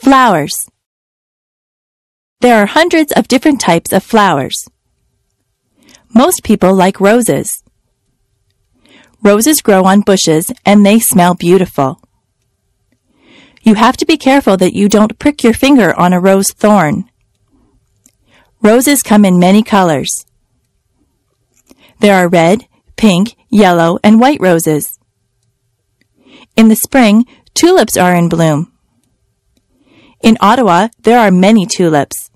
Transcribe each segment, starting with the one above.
Flowers. There are hundreds of different types of flowers. Most people like roses. Roses grow on bushes and they smell beautiful. You have to be careful that you don't prick your finger on a rose thorn. Roses come in many colors. There are red, pink, yellow, and white roses. In the spring, tulips are in bloom. In Ottawa, there are many tulips.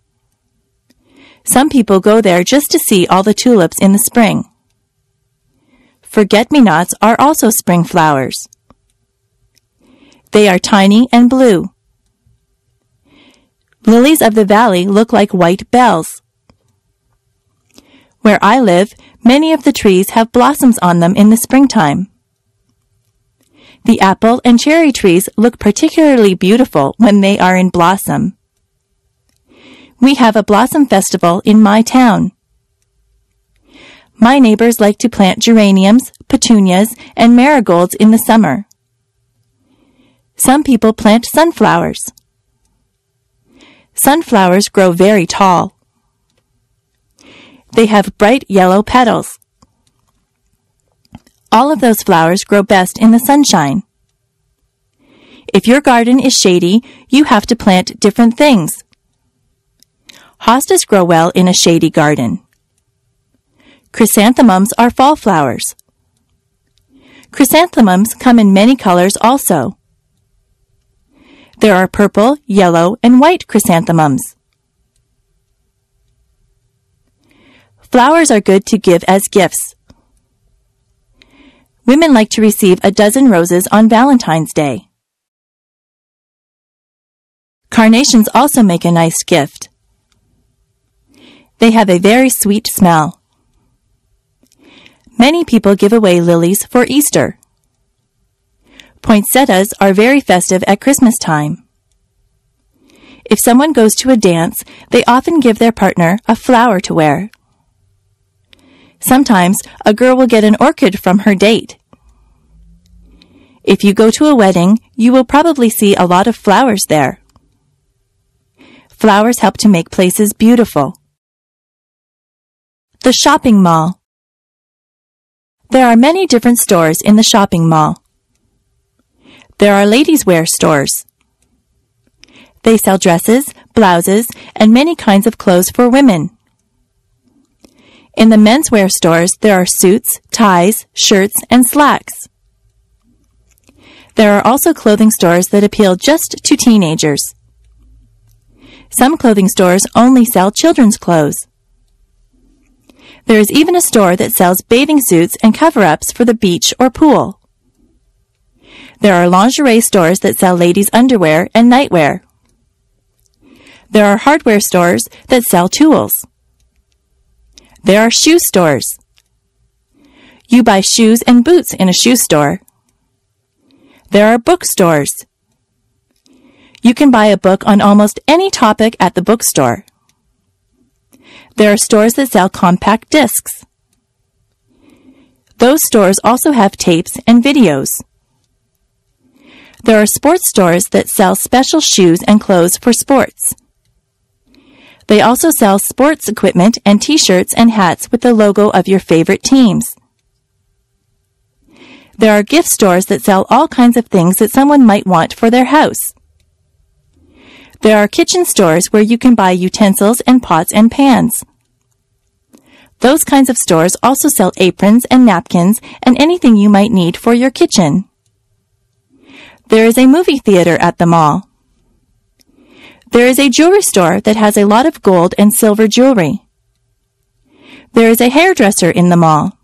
Some people go there just to see all the tulips in the spring. Fəɡet.mi.n̒ts are also spring flowers. They are tiny and blue. Lilies of the valley look like white bells. Where I live, many of the trees have blossoms on them in the springtime. The apple and cherry trees look particularly beautiful when they are in blossom. We have a blossom festival in my town. My neighbors like to plant geraniums, petunias, and marigolds in the summer. Some people plant sunflowers. Sunflowers grow very tall. They have bright yellow petals. All of those flowers grow best in the sunshine. If your garden is shady, you have to plant different things. Hostas grow well in a shady garden. Chrysanthemums are fall flowers. Chrysanthemums come in many colors also. There are purple, yellow, and white chrysanthemums. Flowers are good to give as gifts. Women like to receive a dozen roses on Valentine's Day. Carnations also make a nice gift. They have a very sweet smell. Many people give away lilies for Easter. Poinsettias are very festive at Christmas time. If someone goes to a dance, they often give their partner a flower to wear. Sometimes a girl will get an orchid from her date. If you go to a wedding, you will probably see a lot of flowers there. Flowers help to make places beautiful. The shopping mall. There are many different stores in the shopping mall. There are ladies' wear stores. They sell dresses, blouses, and many kinds of clothes for women. In the menswear stores, there are suits, ties, shirts, and slacks. There are also clothing stores that appeal just to teenagers. Some clothing stores only sell children's clothes. There is even a store that sells bathing suits and cover-ups for the beach or pool. There are lingerie stores that sell ladies' underwear and nightwear. There are hardware stores that sell tools. There are shoe stores. You buy shoes and boots in a shoe store. There are bookstores. You can buy a book on almost any topic at the bookstore. There are stores that sell compact discs. Those stores also have tapes and videos. There are sports stores that sell special shoes and clothes for sports. They also sell sports equipment and t-shirts and hats with the logo of your favorite teams. There are gift stores that sell all kinds of things that someone might want for their house. There are kitchen stores where you can buy utensils and pots and pans. Those kinds of stores also sell aprons and napkins and anything you might need for your kitchen. There is a movie theater at the mall. There is a jewelry store that has a lot of gold and silver jewelry. There is a hairdresser in the mall.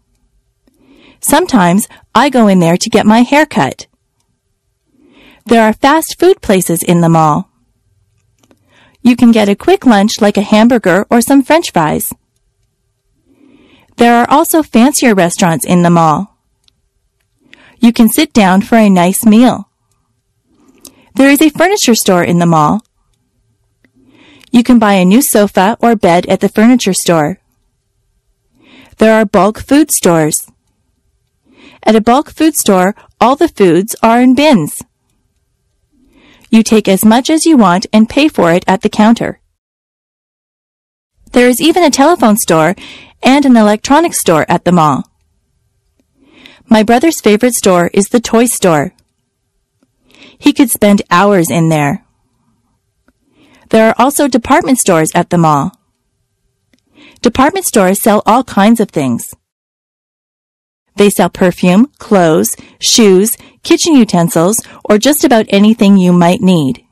Sometimes I go in there to get my hair cut. There are fast food places in the mall. You can get a quick lunch like a hamburger or some French fries. There are also fancier restaurants in the mall. You can sit down for a nice meal. There is a furniture store in the mall. You can buy a new sofa or bed at the furniture store. There are bulk food stores. At a bulk food store, all the foods are in bins. You take as much as you want and pay for it at the counter. There is even a telephone store and an electronics store at the mall. My brother's favorite store is the toy store. He could spend hours in there. There are also department stores at the mall. Department stores sell all kinds of things. They sell perfume, clothes, shoes, kitchen utensils, or just about anything you might need.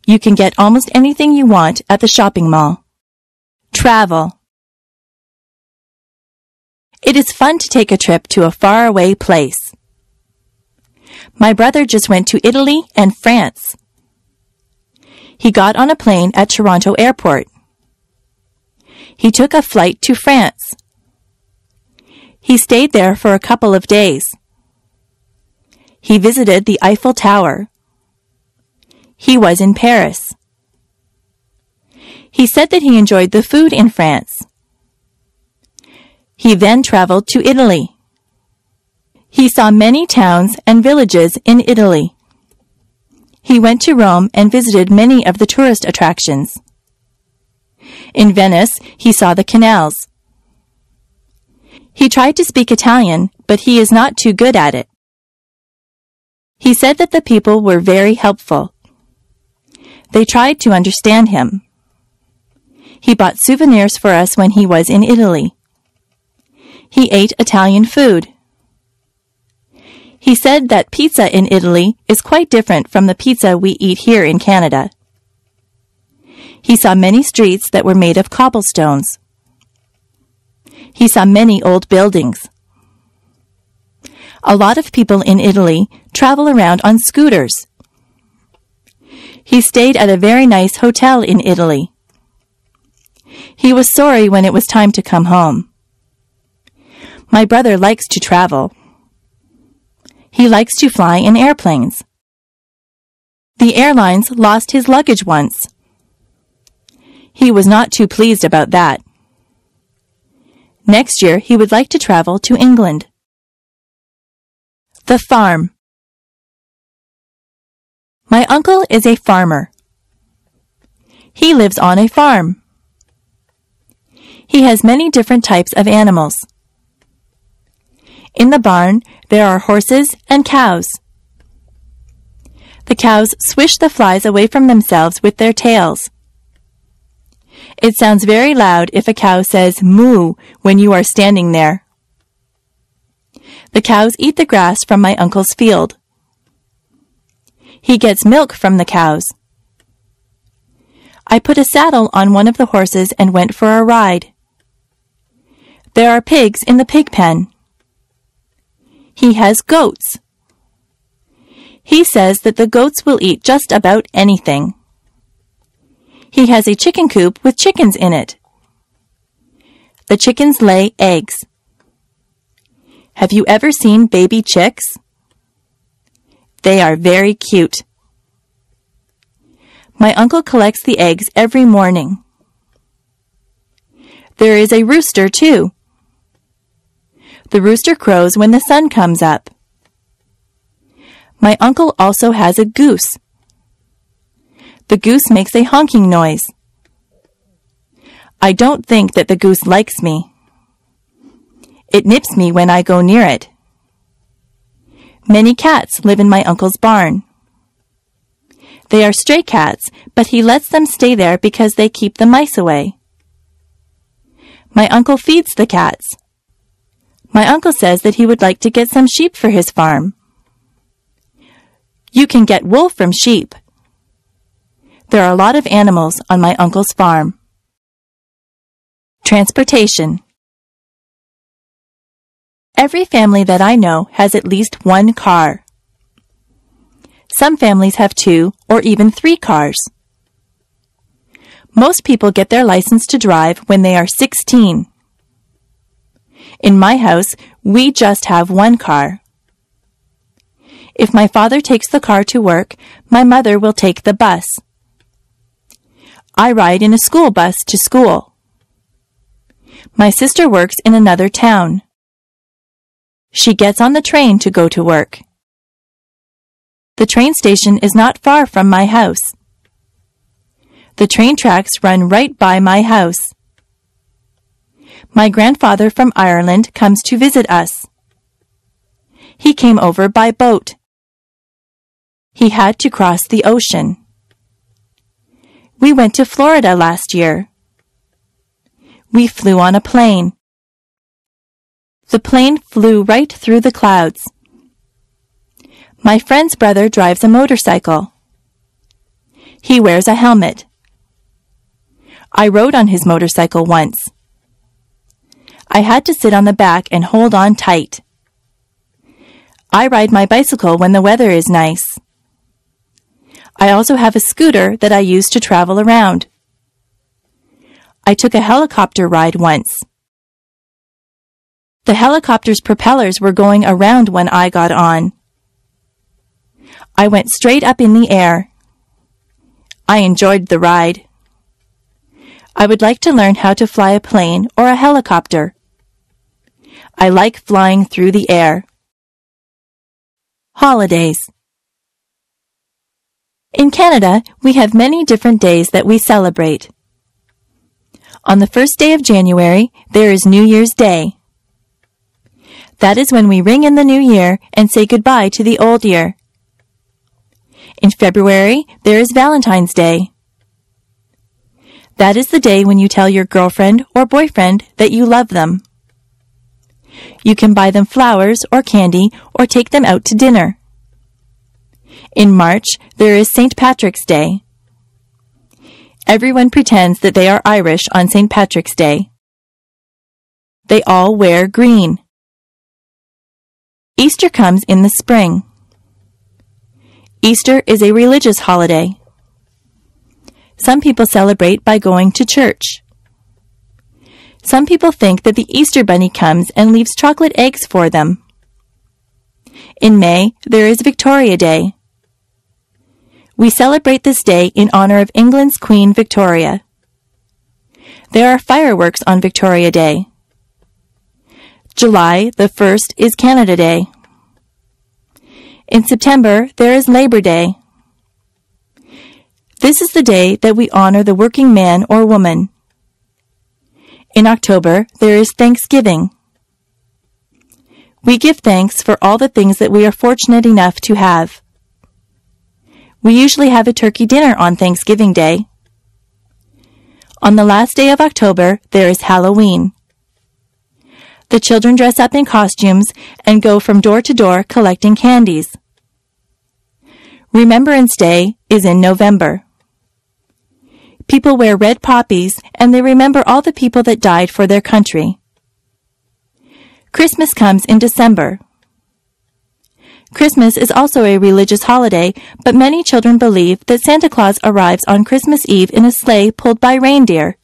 You can get almost anything you want at the shopping mall. Travel. It is fun to take a trip to a faraway place. My brother just went to Italy and France. He got on a plane at Toronto Airport. He took a flight to France. He stayed there for a couple of days. He visited the Eiffel Tower. He was in Paris. He said that he enjoyed the food in France. He then traveled to Italy. He saw many towns and villages in Italy. He went to Rome and visited many of the tourist attractions. In Venice, he saw the canals. He tried to speak Italian, but he is not too good at it. He said that the people were very helpful. They tried to understand him. He bought souvenirs for us when he was in Italy. He ate Italian food. He said that pizza in Italy is quite different from the pizza we eat here in Canada. He saw many streets that were made of cobblestones. He saw many old buildings. A lot of people in Italy travel around on scooters. He stayed at a very nice hotel in Italy. He was sorry when it was time to come home. My brother likes to travel. He likes to fly in airplanes. The airlines lost his luggage once. He was not too pleased about that. Next year, he would like to travel to England. The farm. My uncle is a farmer. He lives on a farm. He has many different types of animals. In the barn, there are horses and cows. The cows swish the flies away from themselves with their tails. It sounds very loud if a cow says moo when you are standing there. The cows eat the grass from my uncle's field. He gets milk from the cows. I put a saddle on one of the horses and went for a ride. There are pigs in the pig pen. He has goats. He says that the goats will eat just about anything. He has a chicken coop with chickens in it. The chickens lay eggs. Have you ever seen baby chicks? They are very cute. My uncle collects the eggs every morning. There is a rooster, too. The rooster crows when the sun comes up. My uncle also has a goose. The goose makes a honking noise. I don't think that the goose likes me. It nips me when I go near it. Many cats live in my uncle's barn. They are stray cats, but he lets them stay there because they keep the mice away. My uncle feeds the cats. My uncle says that he would like to get some sheep for his farm. You can get wool from sheep. There are a lot of animals on my uncle's farm. Transportation. Every family that I know has at least one car. Some families have 2 or even 3 cars. Most people get their license to drive when they are 16. In my house, we just have 1 car. If my father takes the car to work, my mother will take the bus. I ride in a school bus to school. My sister works in another town. She gets on the train to go to work. The train station is not far from my house. The train tracks run right by my house. My grandfather from Ireland comes to visit us. He came over by boat. He had to cross the ocean. We went to Florida last year. We flew on a plane. The plane flew right through the clouds. My friend's brother drives a motorcycle. He wears a helmet. I rode on his motorcycle once. I had to sit on the back and hold on tight. I ride my bicycle when the weather is nice. I also have a scooter that I use to travel around. I took a helicopter ride once. The helicopter's propellers were going around when I got on. I went straight up in the air. I enjoyed the ride. I would like to learn how to fly a plane or a helicopter. I like flying through the air. Holidays. In Canada, we have many different days that we celebrate. On the first day of January, there is New Year's Day. That is when we ring in the new year and say goodbye to the old year. In February, there is Valentine's Day. That is the day when you tell your girlfriend or boyfriend that you love them. You can buy them flowers or candy or take them out to dinner. In March, there is St. Patrick's Day. Everyone pretends that they are Irish on St. Patrick's Day. They all wear green. Easter comes in the spring. Easter is a religious holiday. Some people celebrate by going to church. Some people think that the Easter Bunny comes and leaves chocolate eggs for them. In May, there is Victoria Day. We celebrate this day in honor of England's Queen Victoria. There are fireworks on Victoria Day. July the 1st is Canada Day. In September, there is Labor Day. This is the day that we honor the working man or woman. In October, there is Thanksgiving. We give thanks for all the things that we are fortunate enough to have. We usually have a turkey dinner on Thanksgiving Day. On the last day of October, there is Halloween. The children dress up in costumes and go from door to door collecting candies. Remembrance Day is in November. People wear red poppies and they remember all the people that died for their country. Christmas comes in December. Christmas is also a religious holiday, but many children believe that Santa Claus arrives on Christmas Eve in a sleigh pulled by reindeer.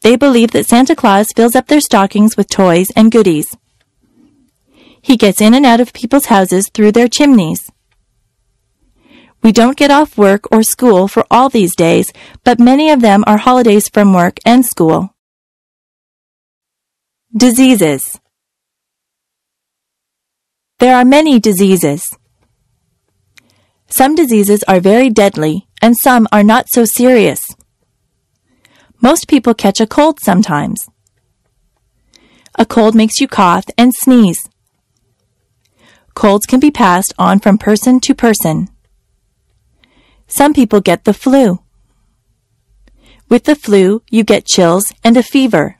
They believe that Santa Claus fills up their stockings with toys and goodies. He gets in and out of people's houses through their chimneys. We don't get off work or school for all these days, but many of them are holidays from work and school. Diseases. There are many diseases. Some diseases are very deadly, and some are not so serious. Most people catch a cold sometimes. A cold makes you cough and sneeze. Colds can be passed on from person to person. Some people get the flu. With the flu, you get chills and a fever.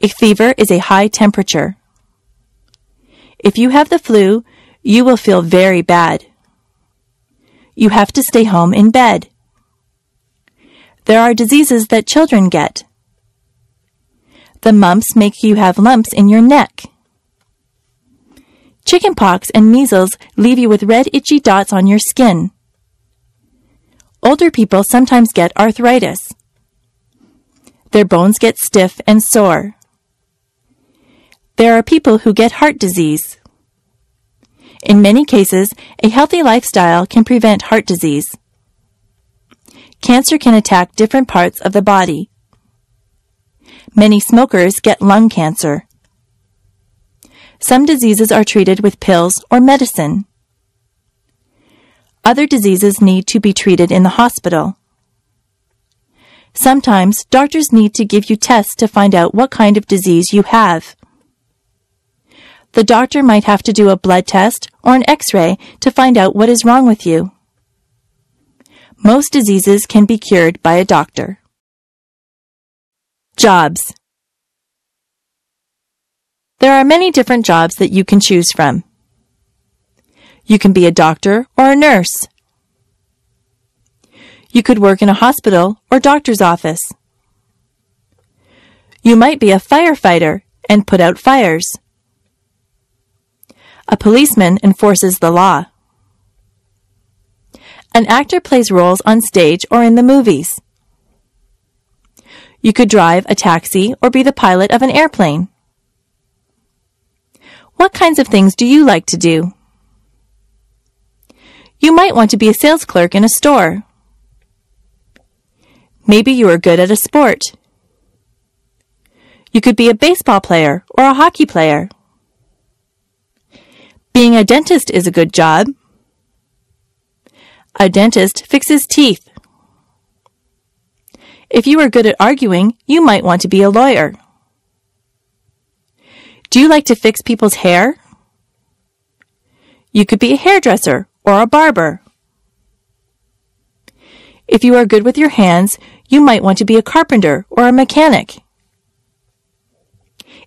A fever is a high temperature. If you have the flu, you will feel very bad. You have to stay home in bed. There are diseases that children get. The mumps make you have lumps in your neck. Chickenpox and measles leave you with red itchy dots on your skin. Older people sometimes get arthritis. Their bones get stiff and sore. There are people who get heart disease. In many cases, a healthy lifestyle can prevent heart disease. Cancer can attack different parts of the body. Many smokers get lung cancer. Some diseases are treated with pills or medicine. Other diseases need to be treated in the hospital. Sometimes doctors need to give you tests to find out what kind of disease you have. The doctor might have to do a blood test or an X-ray to find out what is wrong with you. Most diseases can be cured by a doctor. Jobs. There are many different jobs that you can choose from. You can be a doctor or a nurse. You could work in a hospital or doctor's office. You might be a firefighter and put out fires. A policeman enforces the law. An actor plays roles on stage or in the movies. You could drive a taxi or be the pilot of an airplane. What kinds of things do you like to do? You might want to be a sales clerk in a store. Maybe you are good at a sport. You could be a baseball player or a hockey player. Being a dentist is a good job. A dentist fixes teeth. If you are good at arguing, you might want to be a lawyer. Do you like to fix people's hair? You could be a hairdresser or a barber. If you are good with your hands, you might want to be a carpenter or a mechanic.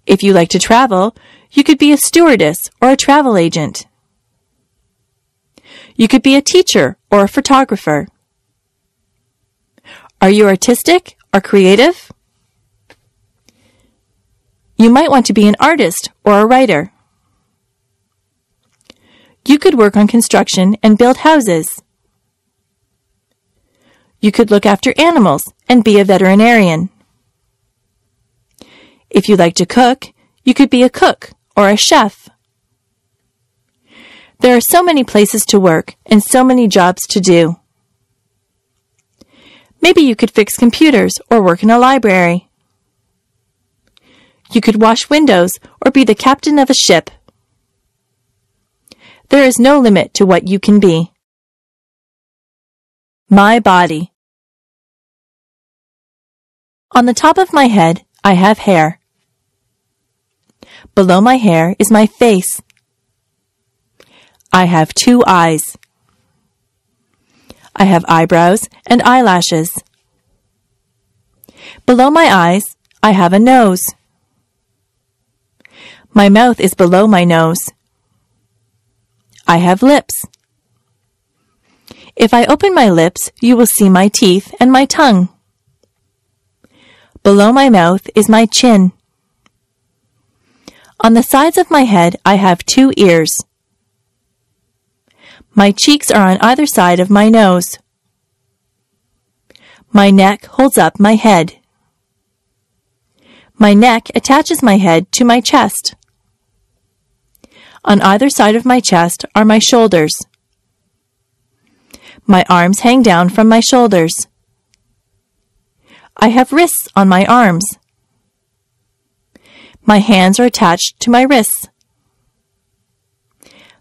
If you like to travel, you could be a stewardess or a travel agent. You could be a teacher or a photographer. Are you artistic or creative? You might want to be an artist or a writer. You could work on construction and build houses. You could look after animals and be a veterinarian. If you like to cook, you could be a cook or a chef. There are so many places to work and so many jobs to do. Maybe you could fix computers or work in a library. You could wash windows or be the captain of a ship. There is no limit to what you can be. My body. On the top of my head, I have hair. Below my hair is my face. I have 2 eyes. I have eyebrows and eyelashes. Below my eyes, I have a nose. My mouth is below my nose. I have lips. If I open my lips, you will see my teeth and my tongue. Below my mouth is my chin. On the sides of my head, I have 2 ears. My cheeks are on either side of my nose. My neck holds up my head. My neck attaches my head to my chest. On either side of my chest are my shoulders. My arms hang down from my shoulders. I have wrists on my arms. My hands are attached to my wrists.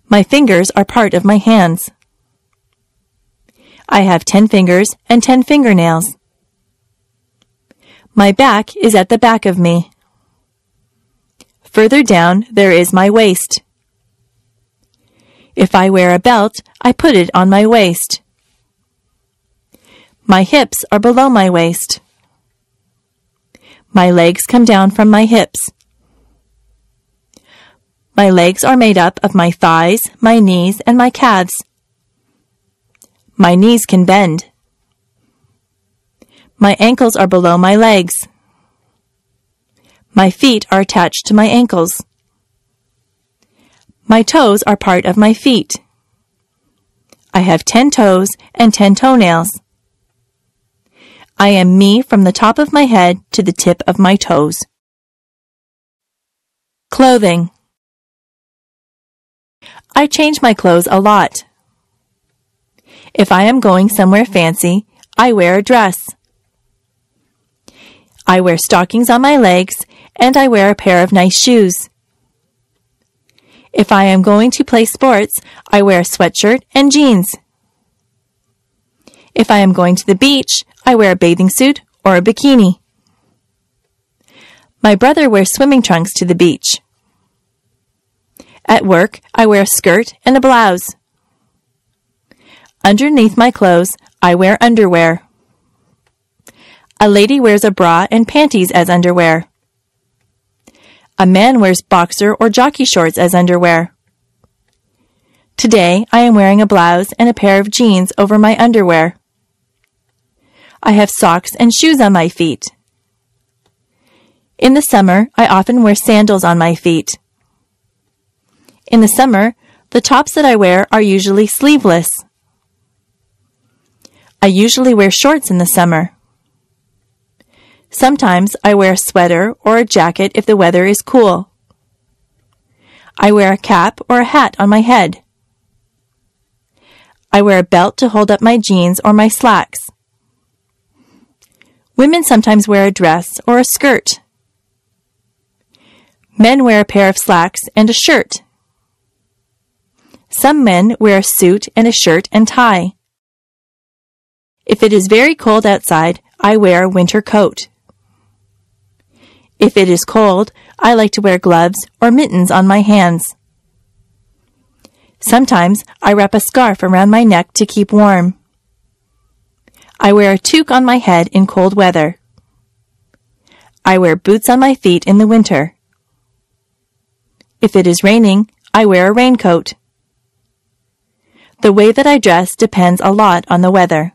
My fingers are part of my hands. I have 10 fingers and 10 fingernails. My back is at the back of me. Further down, there is my waist. If I wear a belt, I put it on my waist. My hips are below my waist. My legs come down from my hips. My legs are made up of my thighs, my knees, and my calves. My knees can bend. My ankles are below my legs. My feet are attached to my ankles. My toes are part of my feet. I have 10 toes and 10 toenails. I am me from the top of my head to the tip of my toes. Clothing. I change my clothes a lot. If I am going somewhere fancy, I wear a dress. I wear stockings on my legs, and I wear a pair of nice shoes. If I am going to play sports, I wear a sweatshirt and jeans. If I am going to the beach, I wear a bathing suit or a bikini. My brother wears swimming trunks to the beach. At work, I wear a skirt and a blouse. Underneath my clothes, I wear underwear. A lady wears a bra and panties as underwear. A man wears boxer or jockey shorts as underwear. Today, I am wearing a blouse and a pair of jeans over my underwear. I have socks and shoes on my feet. In the summer, I often wear sandals on my feet. In the summer, the tops that I wear are usually sleeveless. I usually wear shorts in the summer. Sometimes I wear a sweater or a jacket if the weather is cool. I wear a cap or a hat on my head. I wear a belt to hold up my jeans or my slacks. Women sometimes wear a dress or a skirt. Men wear a pair of slacks and a shirt. Some men wear a suit and a shirt and tie. If it is very cold outside, I wear a winter coat. If it is cold, I like to wear gloves or mittens on my hands. Sometimes I wrap a scarf around my neck to keep warm. I wear a toque on my head in cold weather. I wear boots on my feet in the winter. If it is raining, I wear a raincoat. The way that I dress depends a lot on the weather.